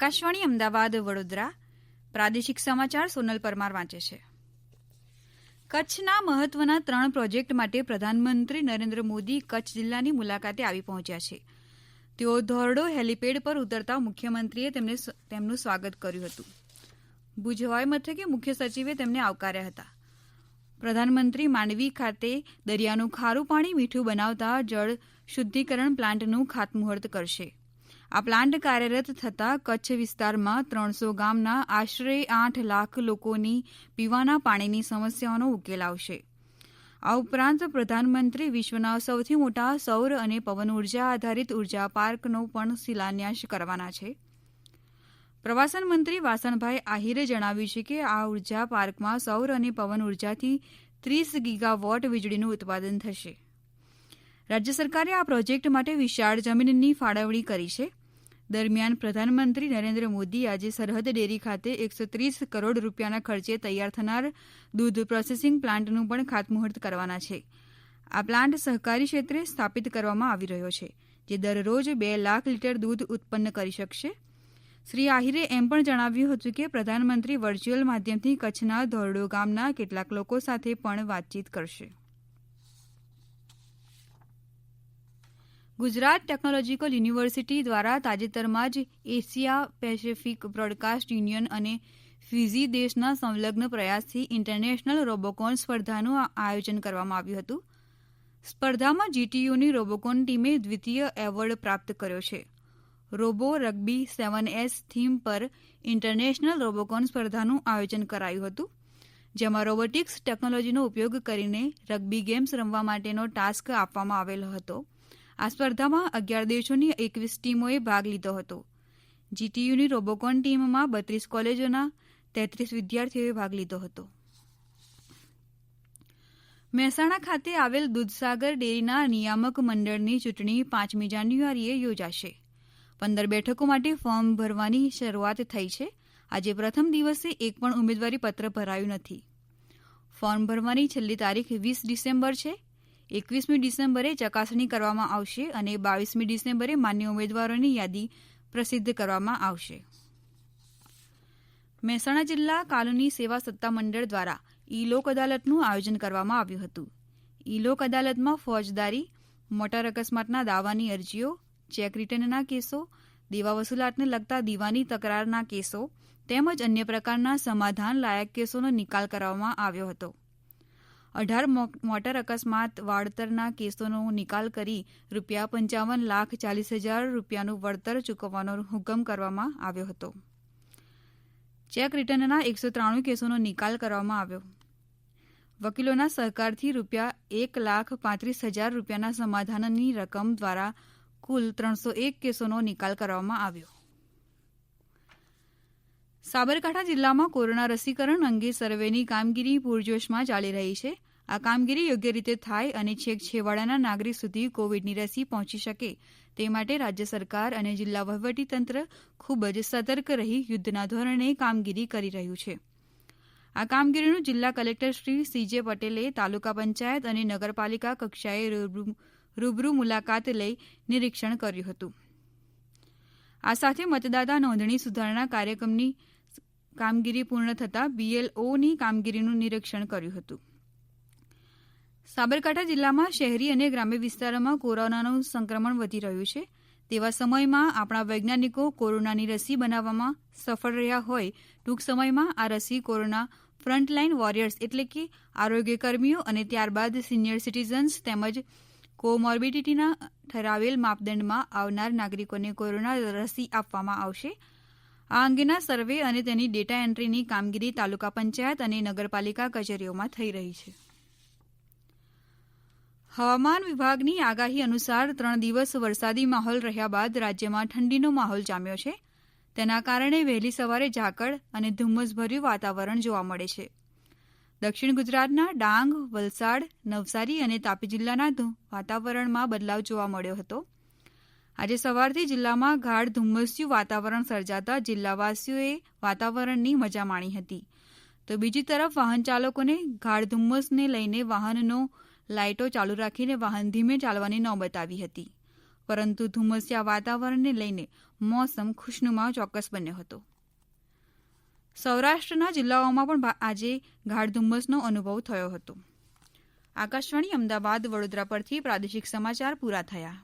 આકાશવાણી અમદાવાદ વડોદરા પ્રાદેશિક સમાચાર સોનલ પરમાર વાંચે છે. કચ્છના મહત્વના 3 પ્રોજેક્ટ માટે પ્રધાનમંત્રી નરેન્દ્ર મોદી કચ્છ જિલ્લાની મુલાકાતે આવી પહોંચ્યા છે. તેઓ ધોરડો હેલીપેડ પર ઉતરતા મુખ્યમંત્રીએ તેમનું સ્વાગત કર્યું હતું. ભુજ હવાઈ મથકે મુખ્ય સચિવે તેમને આવકાર્યા હતા. પ્રધાનમંત્રી માંડવી ખાતે દરિયાનું ખારું પાણી મીઠું બનાવતા જળ શુદ્ધિકરણ પ્લાન્ટનું ખાતમુહૂર્ત કરશે. આ પ્લાન્ટ કાર્યરત થતાં કચ્છ વિસ્તારમાં 300 ગામના આશરે 8 લાખ લોકોની પીવાના પાણીની સમસ્યાઓનો ઉકેલ આવશે. આ ઉપરાંત પ્રધાનમંત્રી વિશ્વના સૌથી મોટા સૌર અને પવન ઉર્જા આધારિત ઉર્જા પાર્કનો પણ શિલાન્યાસ કરવાના છે. પ્રવાસન મંત્રી વાસણભાઈ આહિરે જણાવ્યું છે કે આ ઉર્જા પાર્કમાં સૌર અને પવન ઉર્જાથી 30 ગીગાવોટ વીજળીનું ઉત્પાદન થશે. રાજ્ય સરકારે આ પ્રોજેક્ટ માટે વિશાળ જમીનની ફાળવણી કરી છે. દરમિયાન પ્રધાનમંત્રી નરેન્દ્ર મોદી આજે સરહદ ડેરી ખાતે 130 કરોડ રૂપિયાના ખર્ચે તૈયાર થનાર દૂધ પ્રોસેસિંગ પ્લાન્ટનું પણ ખાતમુહૂર્ત કરવાના છે. આ પ્લાન્ટ સહકારી ક્ષેત્રે સ્થાપિત કરવામાં આવી રહ્યો છે, જે દરરોજ 2 લાખ લીટર દૂધ ઉત્પન્ન કરી શકશે. શ્રી આહિરે એમ પણ જણાવ્યું હતું કે પ્રધાનમંત્રી વર્ચ્યુઅલ માધ્યમથી કચ્છના ધોરડો ગામના કેટલાક લોકો સાથે પણ વાતચીત કરશે. ગુજરાત ટેકનોલોજીકલ યુનિવર્સિટી દ્વારા તાજેતરમાં જ એશિયા પેસિફિક બ્રોડકાસ્ટ યુનિયન અને ફિઝી દેશના સંલગ્ન પ્રયાસથી ઇન્ટરનેશનલ રોબોકોન સ્પર્ધાનું આયોજન કરવામાં આવ્યું હતું. સ્પર્ધામાં જીટીયુની રોબોકોન ટીમે દ્વિતીય એવોર્ડ પ્રાપ્ત કર્યો છે. રોબો રગ્બી 7S થીમ પર ઇન્ટરનેશનલ રોબોકોન સ્પર્ધાનું આયોજન કરાયું હતું, જેમાં રોબોટિક્સ ટેકનોલોજીનો ઉપયોગ કરીને રગ્બી ગેમ્સ રમવા માટેનો ટાસ્ક આપવામાં આવેલો હતો. આ સ્પર્ધામાં 11 દેશોની 21 ટીમોએ ભાગ લીધો હતો. જીટીયુની રોબોકોન ટીમમાં 32 કોલેજોના 33 વિદ્યાર્થીઓએ ભાગ લીધો હતો. મહેસાણા ખાતે આવેલ દૂધસાગર ડેરીના નિયામક મંડળની ચૂંટણી 5મી જાન્યુઆરીએ યોજાશે. 15 બેઠકો માટે ફોર્મ ભરવાની શરૂઆત થઈ છે. આજે પ્રથમ દિવસે એક પણ ઉમેદવારી પત્ર ભરાયું નથી. ફોર્મ ભરવાની છેલ્લી તારીખ 20 ડિસેમ્બર છે. 21મી ડિસેમ્બરે ચકાસણી કરવામાં આવશે અને 22મી ડિસેમ્બરે માન્ય ઉમેદવારોની યાદી પ્રસિદ્ધ કરવામાં આવશે. મહેસાણા જિલ્લા કાનૂની સેવા સત્તા મંડળ દ્વારા ઈ-લોક અદાલતનું આયોજન કરવામાં આવ્યું હતું. ઈ-લોક અદાલતમાં ફોજદારી, મોટર અકસ્માતના દાવાની અરજીઓ, ચેક રિટર્નના કેસો, દેવા વસૂલાતને લગતા દીવાની તકરારના કેસો તેમજ અન્ય પ્રકારના સમાધાન લાયક કેસોનો નિકાલ કરવામાં આવ્યો હતો. 18 મોટર અકસ્માત વાળતરના કેસોનો નિકાલ કરી ₹55,40,000 રૂપિયાનું વળતર ચૂકવવાનો હુકમ કરવામાં આવ્યો હતો. ચેક રિટર્નના 193 કેસોનો નિકાલ કરવામાં આવ્યો. વકીલોના સહકારથી ₹1,35,000 રૂપિયાના સમાધાનની રકમ દ્વારા કુલ 301 કેસોનો નિકાલ કરવામાં આવ્યો. સાબરકાંઠા જિલ્લામાં કોરોના રસીકરણ અંગે સર્વેની કામગીરી પૂરજોશમાં ચાલી રહી છે. આ કામગીરી યોગ્ય રીતે થાય અને છેક છેવાડાના નાગરિક સુધી કોવિડની રસી પહોંચી શકે તે માટે રાજ્ય સરકાર અને જિલ્લા વહીવટીતંત્ર ખૂબ જ સતર્ક રહી યુદ્ધના ધોરણે કામગીરી કરી રહ્યું છે. આ કામગીરીનું જિલ્લા કલેક્ટર શ્રી CJ પટેલે તાલુકા પંચાયત અને નગરપાલિકા કક્ષાએ રૂબરૂ મુલાકાત લઈ નિરીક્ષણ કર્યું હતું. આ સાથે મતદાતા નોંધણી સુધારણા કાર્યક્રમની કામગીરી પૂર્ણ થતાં BLOની કામગીરીનું નિરીક્ષણ કર્યું હતું. સાબરકાંઠા જિલ્લામાં શહેરી અને ગ્રામ્ય વિસ્તારોમાં કોરોનાનું સંક્રમણ વધી રહ્યું છે. તેવા સમયમાં આપણા વૈજ્ઞાનિકો કોરોનાની રસી બનાવવામાં સફળ રહ્યા હોય ટૂંક સમયમાં આ રસી કોરોના ફ્રન્ટલાઇન વોરિયર્સ એટલે કે આરોગ્યકર્મીઓ અને ત્યારબાદ સિનિયર સિટીઝન્સ તેમજ કોમોર્બિડિટીના ઠરાવેલ માપદંડમાં આવનાર નાગરિકોને કોરોના રસી આપવામાં આવશે. આ અંગેના સર્વે અને તેની ડેટા એન્ટ્રીની કામગીરી તાલુકા પંચાયત અને નગરપાલિકા કચેરીઓમાં થઈ રહી છે. હવામાન વિભાગની આગાહી અનુસાર 3 દિવસ વરસાદી માહોલ રહ્યા બાદ રાજ્યમાં ઠંડીનો માહોલ જામ્યો છે. તેના કારણે વહેલી સવારે ઝાકળ અને ધુમ્મસભર્યું વાતાવરણ જોવા મળે છે. દક્ષિણ ગુજરાતના ડાંગ, વલસાડ, નવસારી અને તાપી જિલ્લાના વાતાવરણમાં બદલાવ જોવા મળ્યો હતો. આજે સવારથી જિલ્લામાં ગાઢ ધુમ્મસ્યું વાતાવરણ સર્જાતા જિલ્લાવાસીઓએ વાતાવરણની મજા માણી હતી. તો બીજી તરફ વાહન ચાલકોને ગાઢ ધુમ્મસને લઈને વાહનનો લાઇટો ચાલુ રાખીને વાહન ધીમે ચાલવાની નોબત આવી હતી. પરંતુ ધુમ્મસિયા વાતાવરણને લઈને મોસમ ખુશનુમા ચોક્કસ બન્યો હતો. સૌરાષ્ટ્રના જિલ્લાઓમાં પણ આજે ગાઢ ધુમ્મસનો અનુભવ થયો હતો. આકાશવાણી અમદાવાદ વડોદરા પરથી પ્રાદેશિક સમાચાર પૂરા થયા.